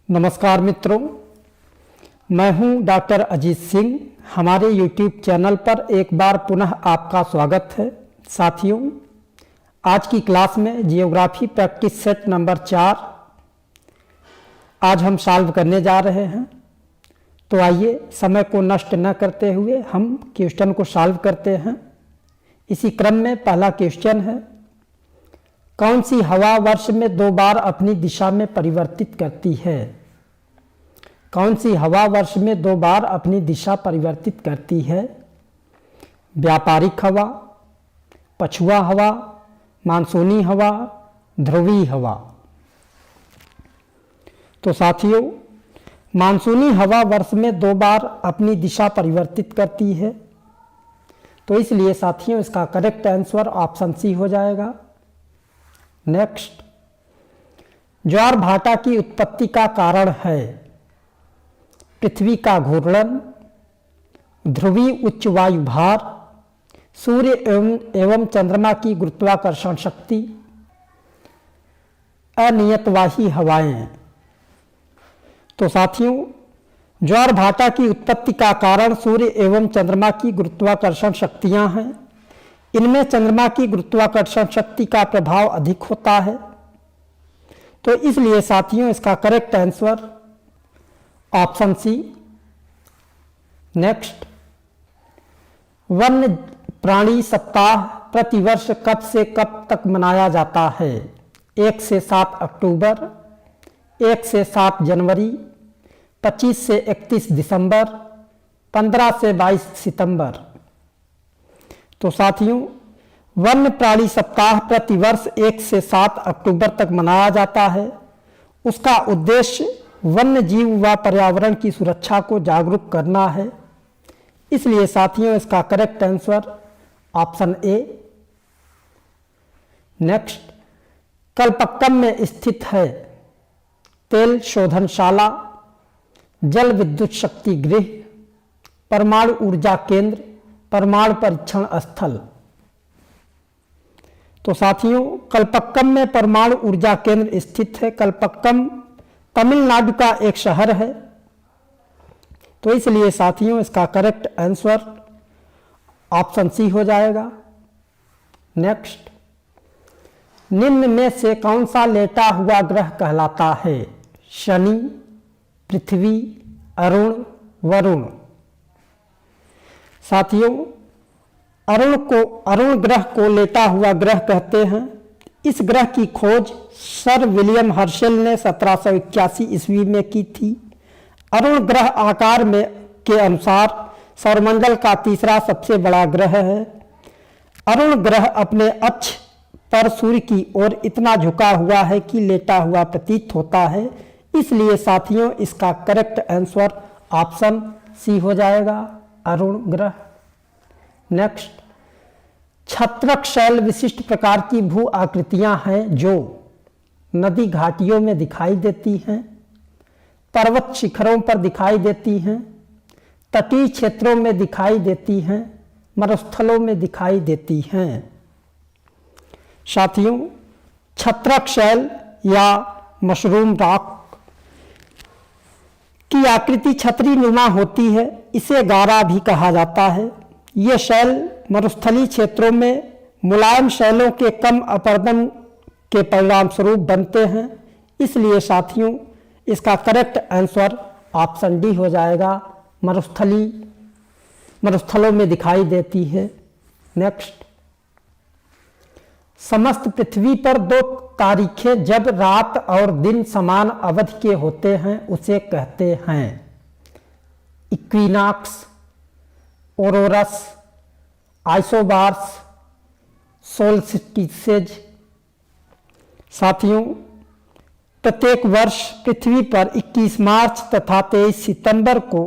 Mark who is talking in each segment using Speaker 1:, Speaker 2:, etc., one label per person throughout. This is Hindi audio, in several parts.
Speaker 1: नमस्कार मित्रों, मैं हूं डॉक्टर अजीत सिंह। हमारे YouTube चैनल पर एक बार पुनः आपका स्वागत है। साथियों, आज की क्लास में जियोग्राफी प्रैक्टिस सेट नंबर 4 आज हम सॉल्व करने जा रहे हैं। तो आइए समय को नष्ट न करते हुए हम क्वेश्चन को सॉल्व करते हैं। इसी क्रम में पहला क्वेश्चन है, कौन सी हवा वर्ष में 2 बार अपनी दिशा में परिवर्तित करती है? कौन सी हवा वर्ष में 2 बार अपनी दिशा परिवर्तित करती है? व्यापारिक हवा, पछुआ हवा, मानसूनी हवा, ध्रुवीय हवा। तो साथियों, मानसूनी हवा वर्ष में 2 बार अपनी दिशा परिवर्तित करती है। तो इसलिए साथियों, इसका करेक्ट आंसर ऑप्शन सी हो जाएगा। नेक्स्ट, ज्वार भाटा की उत्पत्ति का कारण है पृथ्वी का घूर्णन, ध्रुवीय उच्च वायु भार, सूर्य एवं चंद्रमा की गुरुत्वाकर्षण शक्ति, अनियतवाही हवाएं। तो साथियों, ज्वार भाटा की उत्पत्ति का कारण सूर्य एवं चंद्रमा की गुरुत्वाकर्षण शक्तियां हैं। इनमें चंद्रमा की गुरुत्वाकर्षण शक्ति का प्रभाव अधिक होता है। तो इसलिए साथियों, इसका correct answer option C. Next, वन्य प्राणी सप्ताह प्रतिवर्ष कब से कब तक मनाया जाता है? 1 से 7 अक्टूबर, 1 से 7 जनवरी, 25 से 31 दिसंबर, 15 से 22 सितंबर। तो साथियों, वन्य प्राणी सप्ताह प्रतिवर्ष 1 से 7 अक्टूबर तक मनाया जाता है। उसका उद्देश्य वन्य जीव व पर्यावरण की सुरक्षा को जागरूक करना है। इसलिए साथियों, इसका correct answer option A. Next, Kalpakkam में स्थित है तेल शोधनशाला, जल विद्युत शक्ति गृह, परमाणु ऊर्जा केंद्र, परमाणु परीक्षण स्थल। तो साथियों, कलपक्कम में परमाणु ऊर्जा केंद्र स्थित है। कलपक्कम तमिलनाडु का एक शहर है। तो इसलिए साथियों, इसका करेक्ट आंसर ऑप्शन सी हो जाएगा। नेक्स्ट, निम्न में से कौन सा लेटा हुआ ग्रह कहलाता है? शनि, पृथ्वी, अरुण, वरुण। साथियों, अरुण ग्रह को लेटा हुआ ग्रह कहते हैं। इस ग्रह की खोज सर विलियम हर्शेल ने 1781 ईस्वी में की थी। अरुण ग्रह आकार में के अनुसार सौरमंडल का तीसरा सबसे बड़ा ग्रह है। अरुण ग्रह अपने अक्ष पर सूर्य की ओर इतना झुका हुआ है कि लेटा हुआ प्रतीत होता है। इसलिए साथियों, इसका करेक्ट आंसर ऑप्शन सी हो जाएगा, अरुण ग्रह। नेक्स्ट, छत्रक शैल विशिष्ट प्रकार की भू आकृतियां हैं जो नदी घाटियों में दिखाई देती हैं, पर्वत शिखरों पर दिखाई देती हैं, तटीय क्षेत्रों में दिखाई देती हैं, मरुस्थलों में दिखाई देती हैं। साथियों, छत्रक शैल या मशरूम रॉक की आकृति छतरी नुमा होती है। इसे गारा भी कहा जाता है। ये शैल मरुस्थलीय क्षेत्रों में मुलायम शैलों के कम अपरदन के परिणाम स्वरूप बनते हैं। इसलिए साथियों, इसका करेक्ट आंसर ऑप्शन डी हो जाएगा, मरुस्थलों में दिखाई देती है। नेक्स्ट, समस्त पृथ्वी पर 2 तारीखें जब रात और दिन समान अवधि के होते हैं उसे कहते हैं इक्विनॉक्स, ओरोरस, आइसोबार्स, सोल्स्टिसेज। साथियों, प्रत्येक वर्ष पृथ्वी पर 21 मार्च तथा 23 सितंबर को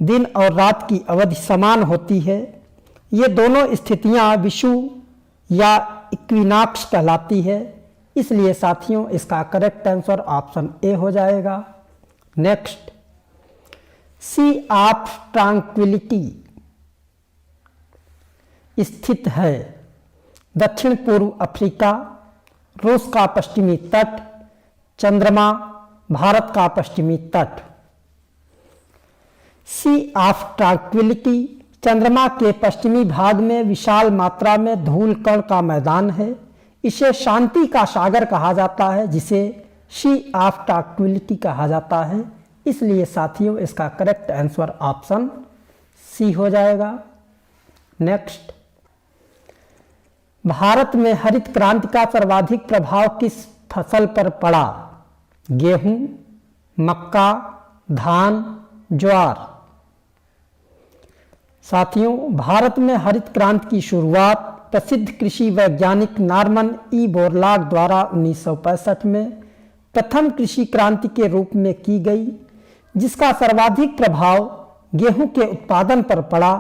Speaker 1: दिन और रात की अवधि समान होती है। ये दोनों स्थितियां विषुव या इक्विनॉक्स कहलाती है। इसलिए साथियों, इसका करेक्ट आंसर ऑप्शन ए हो जाएगा। नेक्स्ट, सी ऑफ ट्रांक्विलिटी स्थित है दक्षिण पूर्व अफ्रीका, रूस का पश्चिमी तट, चंद्रमा, भारत का पश्चिमी तट। सी ऑफ ट्रैंक्विलिटी चंद्रमा के पश्चिमी भाग में विशाल मात्रा में धूल कण का मैदान है। इसे शांति का सागर कहा जाता है, जिसे सी ऑफ ट्रैंक्विलिटी कहा जाता है। इसलिए साथियों इसका करेक्ट आंसर ऑप्शन सी हो जाएगा। नेक्स्ट, भारत में हरित क्रांति का सर्वाधिक प्रभाव किस फसल पर पड़ा? गेहूं, मक्का, धान, ज्वार। साथियों, भारत में हरित क्रांति की शुरुआत प्रसिद्ध कृषि वैज्ञानिक नॉर्मन ई बोरलॉग द्वारा 1965 में प्रथम कृषि क्रांति के रूप में की गई, जिसका सर्वाधिक प्रभाव गेहूं के उत्पादन पर पड़ा।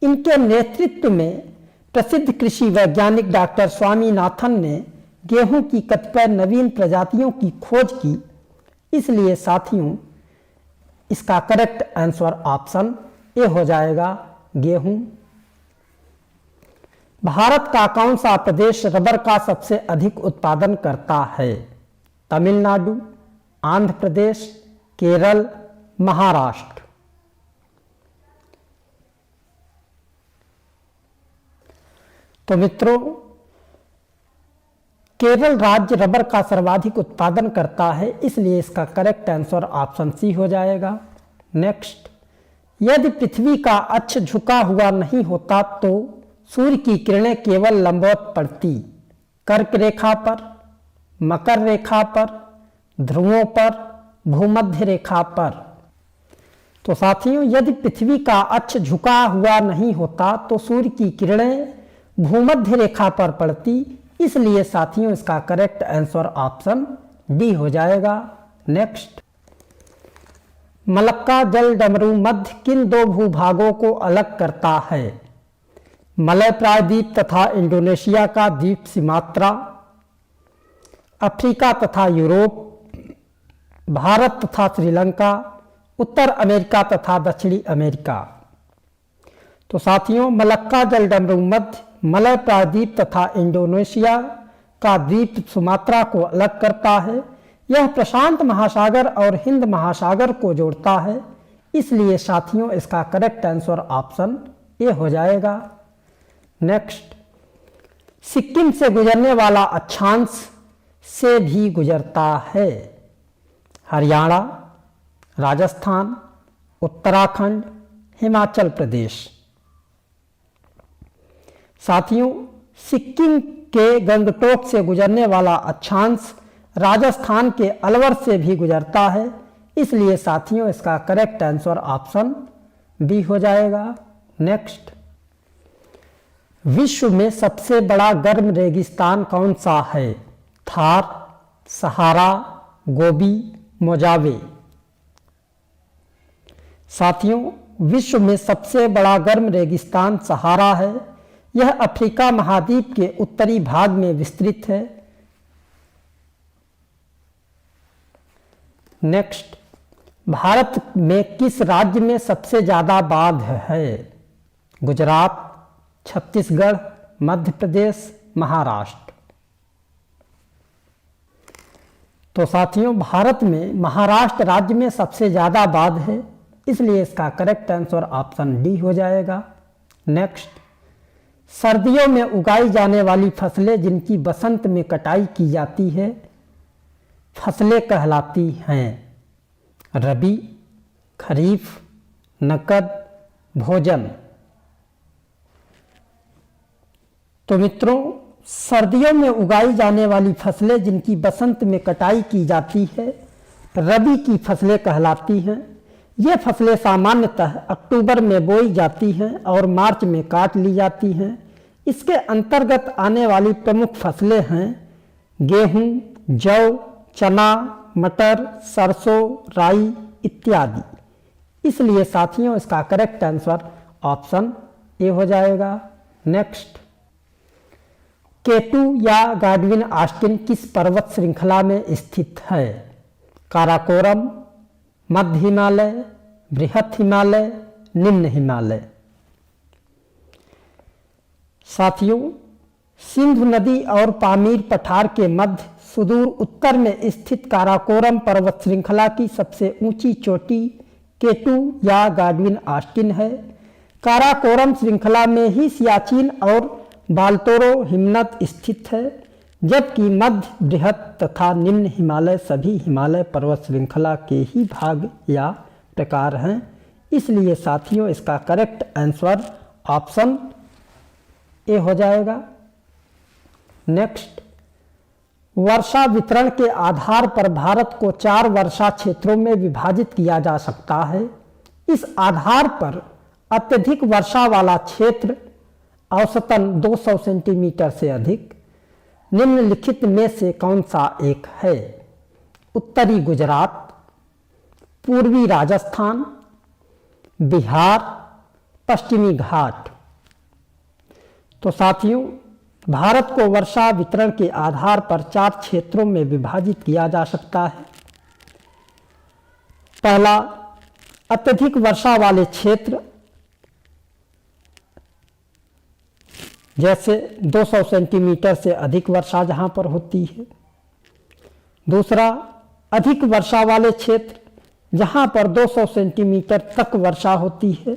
Speaker 1: इनके नेतृत्व में प्रसिद्ध कृषि वैज्ञानिक डॉक्टर स्वामीनाथन ने गेहूं की कतिपय नवीन प्रजातियों की खोज की। इसलिए साथियों इसका करेक्ट आंसर ऑप्शन ए हो जाएगा, गेहूं। भारत का कौन सा प्रदेश रबर का सबसे अधिक उत्पादन करता है? तमिलनाडु, आंध्र प्रदेश, केरल, महाराष्ट्र। तो मित्रों, केरल राज्य रबर का सर्वाधिक उत्पादन करता है, इसलिए इसका करेक्ट आंसर ऑप्शन सी हो जाएगा। नेक्स्ट, यदि पृथ्वी का अक्ष झुका हुआ नहीं होता तो सूर्य की किरणें केवल लंबवत पड़ती। कर्क रेखा पर, मकर रेखा पर, ध्रुवों पर, भूमध्य रेखा पर। तो साथियों यदि पृथ्वी का अक्ष झुका हुआ नहीं होता तो सूर्य की किरणें भूमध्य रेखा पर पड़ती। इसलिए साथियों इसका करेक्ट आंसर ऑप्शन डी हो जाएगा। नेक्स्ट, मलक्का जल डमरू मध्य किन दो भूभागों को अलग करता है? मलय प्रायद्वीप तथा इंडोनेशिया का द्वीप सुमात्रा, अफ्रीका तथा यूरोप, भारत तथा श्रीलंका, उत्तर अमेरिका तथा दक्षिणी अमेरिका। तो साथियों मलक्का जल डमरू मध्य मलय प्रायद्वीप तथा इंडोनेशिया का द्वीप सुमात्रा को अलग करता है। यह प्रशांत महासागर और हिंद महासागर को जोड़ता है। इसलिए साथियों इसका करेक्ट आंसर ऑप्शन ए हो जाएगा। नेक्स्ट, सिक्किम से गुजरने वाला अक्षांश से भी गुजरता है? हरियाणा, राजस्थान, उत्तराखंड, हिमाचल प्रदेश। साथियों सिक्किम के गंगटोक से गुजरने वाला अक्षांश राजस्थान के अलवर से भी गुजरता है। इसलिए साथियों इसका करेक्ट आंसर ऑप्शन बी हो जाएगा। नेक्स्ट, विश्व में सबसे बड़ा गर्म रेगिस्तान कौन सा है? थार, सहारा, गोबी, मोजावे। साथियों विश्व में सबसे बड़ा गर्म रेगिस्तान सहारा है। यह अफ्रीका महाद्वीप के उत्तरी भाग में विस्तृत है। नेक्स्ट, भारत में किस राज्य में सबसे ज्यादा बाघ है? गुजरात, छत्तीसगढ़, मध्य प्रदेश, महाराष्ट्र। तो साथियों भारत में महाराष्ट्र राज्य में सबसे ज्यादा बाघ है। इसलिए इसका करेक्ट आंसर ऑप्शन डी हो जाएगा। नेक्स्ट, सर्दियों में उगाई जाने वाली फसलें जिनकी बसंत में कटाई की जाती है फसलें कहलाती हैं? रबी, खरीफ, नकद, भोजन। तो मित्रों सर्दियों में उगाई जाने वाली फसलें जिनकी बसंत में कटाई की जाती है रबी की फसलें कहलाती हैं। ये फसलें सामान्यतः अक्टूबर में बोई जाती हैं और मार्च में काट ली जाती हैं। इसके अंतर्गत आने वाली प्रमुख फसलें हैं गेहूं, जौ, चना, मटर, सरसों, राई इत्यादि। इसलिए साथियों इसका करेक्ट आंसर ऑप्शन ए हो जाएगा। नेक्स्ट, केटू या गाडविन ऑस्टिन किस पर्वत श्रृंखला में स्थित है? काराकोरम, मध्य हिमालय, बृहत हिमालय, निम्न हिमालय। साथियों सिंधु नदी और पामीर पठार के मध्य सुदूर उत्तर में स्थित काराकोरम पर्वत श्रृंखला की सबसे ऊंची चोटी केटू या गाडविन ऑस्टिन है। काराकोरम श्रृंखला में ही सियाचिन और बाल्टोरो हिमनद स्थित है, जबकि मध्य, बृहत तथा निम्न हिमालय सभी हिमालय पर्वत श्रृंखला के ही भाग या प्रकार हैं। इसलिए साथियों इसका करेक्ट आंसर ऑप्शन ए हो जाएगा। नेक्स्ट, वर्षा वितरण के आधार पर भारत को 4 वर्षा क्षेत्रों में विभाजित किया जा सकता है। इस आधार पर अत्यधिक वर्षा वाला क्षेत्र औसतन 200 सेंटीमीटर से अधिक निम्नलिखित में से कौन सा एक है? उत्तरी गुजरात, पूर्वी राजस्थान, बिहार, पश्चिमी घाट। तो साथियों भारत को वर्षा वितरण के आधार पर 4 क्षेत्रों में विभाजित किया जा सकता है। पहला, अत्यधिक वर्षा वाले क्षेत्र, जैसे 200 सेंटीमीटर से अधिक वर्षा जहां पर होती है। दूसरा, अधिक वर्षा वाले क्षेत्र जहां पर 200 सेंटीमीटर तक वर्षा होती है।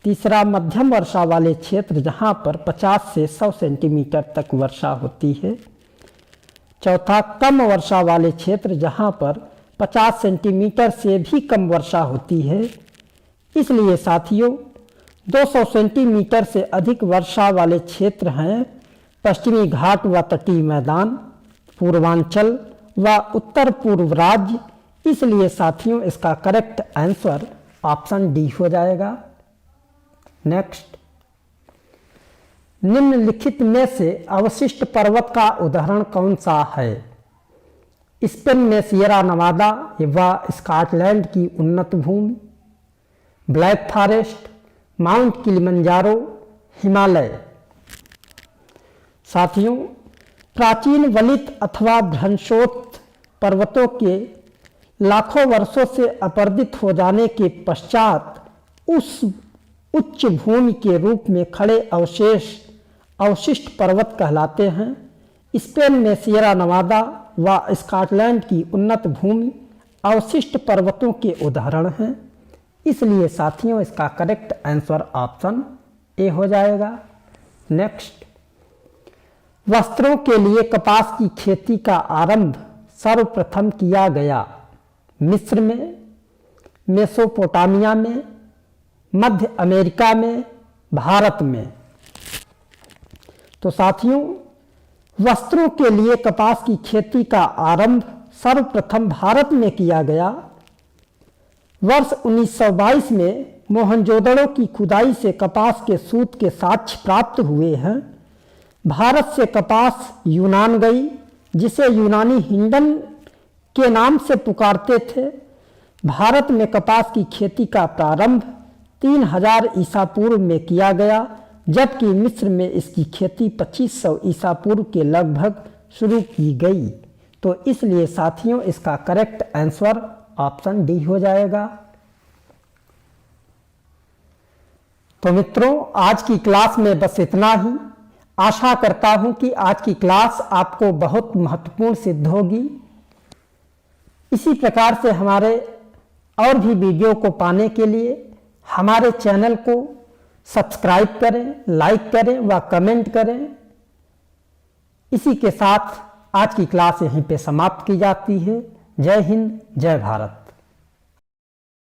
Speaker 1: तीसरा, मध्यम वर्षा वाले क्षेत्र जहां पर 50 से 100 सेंटीमीटर तक वर्षा होती है। चौथा, कम वर्षा वाले क्षेत्र जहां पर 50 सेंटीमीटर से भी कम वर्षा होती है। इसलिए साथियों 200 सेंटीमीटर से अधिक वर्षा वाले क्षेत्र हैं पश्चिमी घाट व तटीय मैदान, पूर्वांचल व उत्तर पूर्व राज्य। इसलिए साथियों इसका करेक्ट आंसर ऑप्शन डी हो जाएगा। नेक्स्ट, निम्नलिखित में से अवशिष्ट पर्वत का उदाहरण कौन सा है? स्पेन में सियरा नवादा व स्कॉटलैंड की उन्नत भूमि, Black Forest, Mount Kilimanjaro, Himalaya. साथियों प्राचीन वलित अथवा भ्रंशोत्थ पर्वतों के लाखों वर्षों से अपरदित हो जाने के पश्चात उस उच्च भूमि के रूप में खड़े अवशिष्ट पर्वत कहलाते हैं। स्पेन में सियरा नवादा व स्कॉटलैंड की उन्नत भूमि अवशिष्ट पर्वतों के उदाहरण हैं। इसलिए साथियों इसका करेक्ट आंसर ऑप्शन ए हो जाएगा। नेक्स्ट, वस्त्रों के लिए कपास की खेती का आरंभ सर्वप्रथम किया गया मिस्र में, मेसोपोटामिया में, मध्य अमेरिका में, भारत में। तो साथियों वस्त्रों के लिए कपास की खेती का आरंभ सर्वप्रथम भारत में किया गया। वर्ष 1922 में मोहनजोदड़ो की खुदाई से कपास के सूत के साक्ष्य प्राप्त हुए हैं। भारत से कपास यूनान गई, जिसे यूनानी हिंडन के नाम से पुकारते थे। भारत में कपास की खेती का प्रारंभ 3000 ईसा पूर्व में किया गया, जबकि मिस्र में इसकी खेती 2500 ईसा पूर्व के लगभग शुरू की गई। तो इसलिए साथियों इसका करेक्ट आंसर ऑप्शन डी हो जाएगा। तो मित्रों आज की क्लास में बस इतना ही। आशा करता हूं कि आज की क्लास आपको बहुत महत्वपूर्ण सिद्ध होगी। इसी प्रकार से हमारे और भी वीडियो को पाने के लिए हमारे चैनल को सब्सक्राइब करें, लाइक करें व कमेंट करें। इसी के साथ आज की क्लास यहीं पे समाप्त की जाती है। जय हिंद, जय भारत।